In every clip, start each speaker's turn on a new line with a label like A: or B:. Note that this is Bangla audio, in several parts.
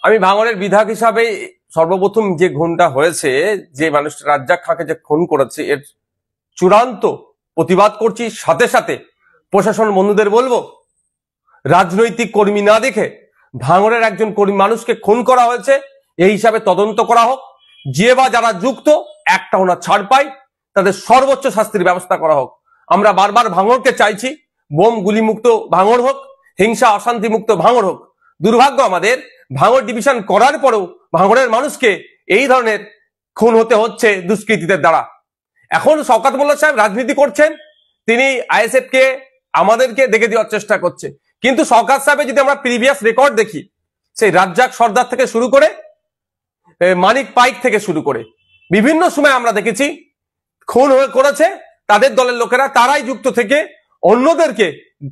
A: আমি ভাঙড়ের বিধায়ক হিসাবে সর্বপ্রথম যে খুনটা হয়েছে, যে মানুষটা রাজ্জাক খাঁকে যে খুন করেছে, এর চূড়ান্ত প্রতিবাদ করছি। সাথে সাথে প্রশাসন বন্ধুদের বলবো, রাজনৈতিক কর্মী না দেখে ভাঙড়ের একজন কর্মী মানুষকে খুন করা হয়েছে, এই হিসাবে তদন্ত করা হোক। যে বা যারা যুক্ত একটাও না ছাড় পায়, তাদের সর্বোচ্চ শাস্তির ব্যবস্থা করা হোক। আমরা বারবার ভাঙড়কে চাইছি বোম গুলি মুক্ত ভাঙড় হোক, হিংসা অশান্তি মুক্ত ভাঙড় হোক। দুর্ভাগ্য আমাদের, ভাঙড় ডিভিশন করার পরেও ভাঙড়ের মানুষকে এই ধরনের খুন হতে হচ্ছে দুষ্কৃতীদের দ্বারা। এখন শওকত মোল্লা সাহেব রাজনীতি করছেন, তিনি আইএসএফ কে আমাদেরকে দেখে দেওয়ার চেষ্টা করছে। কিন্তু শওকত সাহেবের যদি আমরা প্রিভিয়াস রেকর্ড দেখি, সেই রাজ্জাক সর্দার থেকে শুরু করে মানিক পাইক থেকে শুরু করে বিভিন্ন সময় আমরা দেখেছি খুন করেছে তাদের দলের লোকেরা, তারাই যুক্ত থেকে অন্যদেরকে,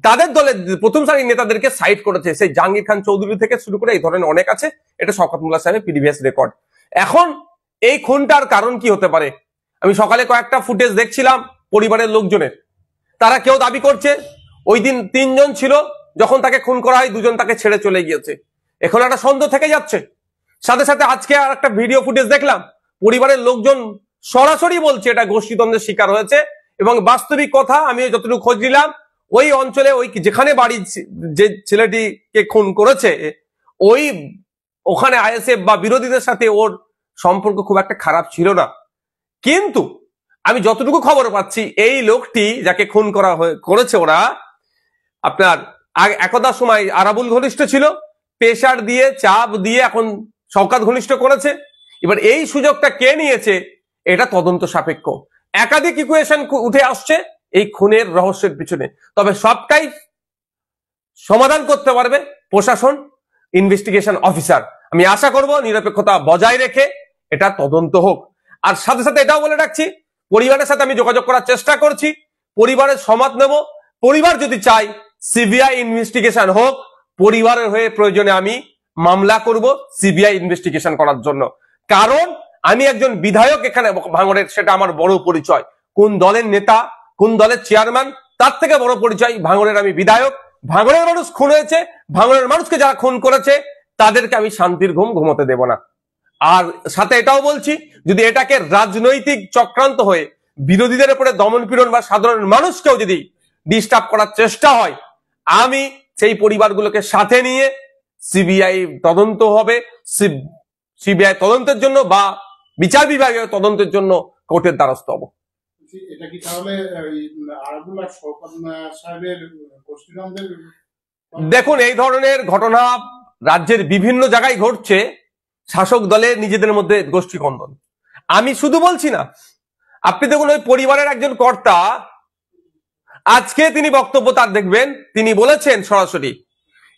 A: তাদের দলের প্রথম সারির নেতাদেরকে সাইড করেছে। সেই জাহাঙ্গীর খান চৌধুরী থেকে শুরু করে এই ধরনের অনেক আছে। এটা শওকত মোল্লা সাহেবের প্রিভিয়াস রেকর্ড। এখন এই খুনটার কারণ কি হতে পারে? আমি সকালে কয়েকটা ফুটেজ দেখছিলাম পরিবারের লোকজনের, তারা কেউ দাবি করছে ওই দিন 3 জন ছিল, যখন তাকে খুন করা হয় 2 জন তাকে ছেড়ে চলে গিয়েছে। এখন একটা সন্দেহ থেকে যাচ্ছে। সাথে সাথে আজকে আর একটা ভিডিও ফুটেজ দেখলাম, পরিবারের লোকজন সরাসরি বলছে এটা গোষ্ঠীদ্বন্দ্বের শিকার হয়েছে। এবং বাস্তবিক কথা, আমি যতটুকু খোঁজ নিলাম, ওই অঞ্চলে ওই যেখানে বাড়ি যে ছেলেটিকে খুন করেছে, ওখানে আইএসএফ বা বিরোধীদের সাথে ওর সম্পর্ক খুব একটা খারাপ ছিল না। কিন্তু আমি যতটুকু খবর পাচ্ছি, এই লোকটি যাকে খুন করেছে ওরা, আপনার একদা সময় আরাবুল ঘনিষ্ঠ ছিল, প্রেসার দিয়ে চাপ দিয়ে এখন শওকত ঘনিষ্ঠ করেছে। এবার এই সুযোগটা কে নিয়েছে, এটা তদন্ত সাপেক্ষ। একাধিক ইকুয়েশন উঠে আসছে এই খুনের রহস্যের পিছনে, তবে সবটাই সমাধান করতে পারবে প্রশাসন, ইনভেস্টিগেশন অফিসার। আমি আশা করব নিরপেক্ষতা বজায় রেখে এটা তদন্ত হোক। আর সাথে সাথে এটাও বলে রাখছি, পরিবারের সাথে আমি যোগাযোগ করার চেষ্টা করছি, পরিবারের সমর্থন নেব। পরিবার যদি চাই সিবিআই ইনভেস্টিগেশন হোক, পরিবারের হয়ে প্রয়োজনে আমি মামলা করব সিবিআই ইনভেস্টিগেশন করার জন্য। কারণ আমি একজন বিধায়ক এখানে ভাঙড়ের, সেটা আমার বড় পরিচয়। কোন দলের নেতা, কোন দলের চেয়ারম্যান, তার থেকে বড় পরিচয় ভাঙড়ের আমি বিধায়ক। ভাঙড়ের মানুষ খুন হয়েছে, ভাঙড়ের মানুষকে যারা খুন করেছে তাদেরকে আমি শান্তির ঘুম ঘুমোতে দেব না। আর সাথে এটাও বলছি, যদি এটাকে রাজনৈতিক চক্রান্ত হয়ে বিরোধীদের উপরে দমন পীড়ন বা সাধারণ মানুষকেও যদি ডিস্টার্ব করার চেষ্টা হয়, আমি সেই পরিবারগুলোকে সাথে নিয়ে সিবিআই তদন্ত হবে, সিবিআই তদন্তের জন্য বা বিচার বিভাগের তদন্তের জন্য কোর্টের দ্বারস্থ হব।
B: এটা কি তাহলে আরাবুল আর শওকত সাহেবের গোষ্ঠীদ্বন্দ্বের?
A: দেখুন, এই ধরনের ঘটনা রাজ্যের বিভিন্ন জায়গায় ঘটছে, শাসক দলের নিজেদের মধ্যে গোষ্ঠী কন্দন। আমি শুধু বলছি না, আপনি দেখুন ওই পরিবারের একজন কর্তা, আজকে তিনি বক্তব্য তার দেখবেন, তিনি বলেছেন সরাসরি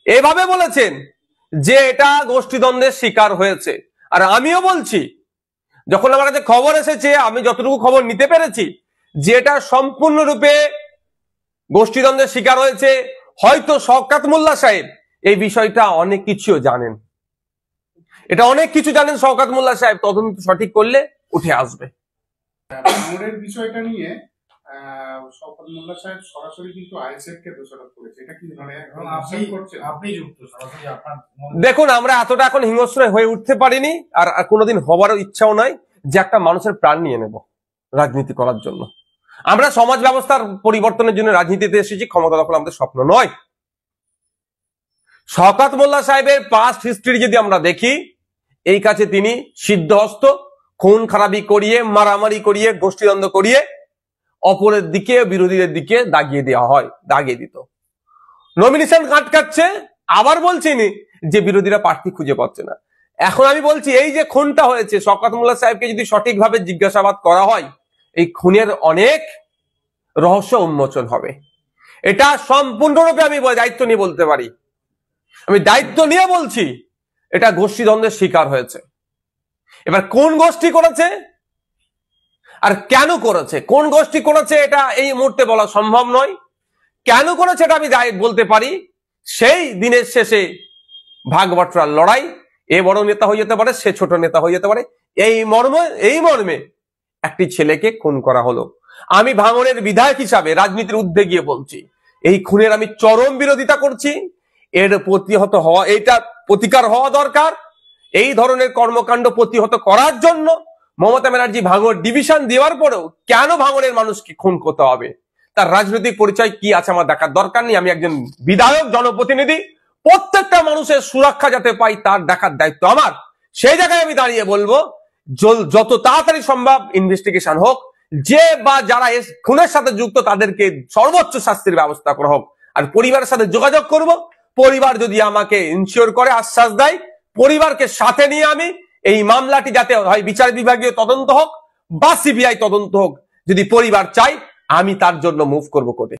A: এভাবে বলেছেন যে এটা গোষ্ঠীদ্বন্দ্বের শিকার হয়েছে। আর আমিও বলছি, যখন আমার কাছে খবর এসেছে, আমি যতটুকু খবর নিতে পেরেছি, যে এটা সম্পূর্ণরূপে গোষ্ঠীদ্বন্দ্বের শিকার হয়েছে। হয়তো শওকত মোল্লা সাহেব এই বিষয়টা অনেক কিছু জানেন, এটা অনেক কিছু জানেন শওকত মোল্লা সাহেব, তদন্ত সঠিক করলে উঠে আসবে।
B: ভাঙড়ের বিষয়টা নিয়ে শওকত মোল্লা সাহেব সরাসরি কিন্তু আইএসএফ কে দোষারোপ করেছে, এটা কি মানে আপনি যুক্ত সরাসরি আপনার?
A: দেখুন, আমরা এতটা এখন হিংস্র হয়ে উঠতে পারিনি, আর কোনোদিন হবারও ইচ্ছাও নাই যে একটা মানুষের প্রাণ নিয়ে নেব রাজনীতি করার জন্য। আমরা সমাজ ব্যবস্থার পরিবর্তনের জন্য রাজনীতিতে এসেছি, ক্ষমতা দখল আমাদের স্বপ্ন নয়। শওকত মোল্লা সাহেবের পাস্ট হিস্ট্রি যদি আমরা দেখি, এই কাছে তিনি সিদ্ধহস্ত, খুন খারাপি করিয়ে, মারামারি করিয়ে, গোষ্ঠীদ্বন্দ্ব করিয়ে অপরের দিকে, বিরোধীদের দিকে দাগিয়ে দেওয়া হয়, দাগিয়ে দিত। নমিনেশন কাটছে, আবার বলছিনি যে বিরোধীরা প্রার্থী খুঁজে পাচ্ছে না। এখন আমি বলছি, এই যে খুনটা হয়েছে, শওকত মোল্লা সাহেবকে যদি সঠিকভাবে জিজ্ঞাসাবাদ করা হয়, এই খুনের অনেক রহস্য উন্মোচন হবে। এটা সম্পূর্ণরূপে আমি দায়িত্ব নিয়ে বলতে পারি, আমি দায়িত্ব নিয়ে বলছি, এটা গোষ্ঠীদ্বন্দ্বের শিকার হয়েছে। এবার কোন গোষ্ঠী করেছে আর কেন করেছে, কোন গোষ্ঠী করেছে এটা এই মুহূর্তে বলা সম্ভব নয়। কেন করেছে এটা আমি বলতে পারি, সেই দিনের শেষে ভাগ বাটোয়ারার লড়াই, এ বড় নেতা হয়ে যেতে পারে, সে ছোট নেতা হয়ে যেতে পারে, এই মর্মে একটি ছেলেকে খুন করা হলো। আমি ভাঙড়ের বিধায়ক হিসাবে রাজনীতির ঊর্ধ্বে গিয়ে বলছি, এই খুনের আমি চরম বিরোধিতা করছি। এর প্রতিহত হওয়া, এটা প্রতিকার হওয়া দরকার। এই ধরনের কর্মকাণ্ড প্রতিহত করার জন্য মমতা ব্যানার্জি ভাঙড় ডিভিশন দেওয়ার পরেও কেন ভাঙড়ের মানুষকে খুন করতে হবে, তার রাজনৈতিক পরিচয় কি আছে আমার দেখার দরকার নেই। আমি একজন বিধায়ক, জনপ্রতিনিধি, প্রত্যেকটা মানুষের সুরক্ষা যাতে পাই তার দেখার দায়িত্ব আমার। সেই জায়গায় আমি দাঁড়িয়ে বলবো যত তাড়াতাড়ি সম্ভব ইনভেস্টিগেশন হোক, যে বা যারা খুনের সাথে যুক্ত তাদেরকে সর্বোচ্চ শাস্তির ব্যবস্থা করা হোক। আর পরিবারের সাথে যোগাযোগ করব, পরিবার যদি আমাকে ইনশিওর করে, আশ্বাস দেয়, পরিবারকে সাথে নিয়ে আমি এই মামলাটি যাতে হয় বিচার বিভাগীয় তদন্ত হোক বা সিবিআই তদন্ত হোক, যদি পরিবার চাই আমি তার জন্য মুভ করব কোর্টে।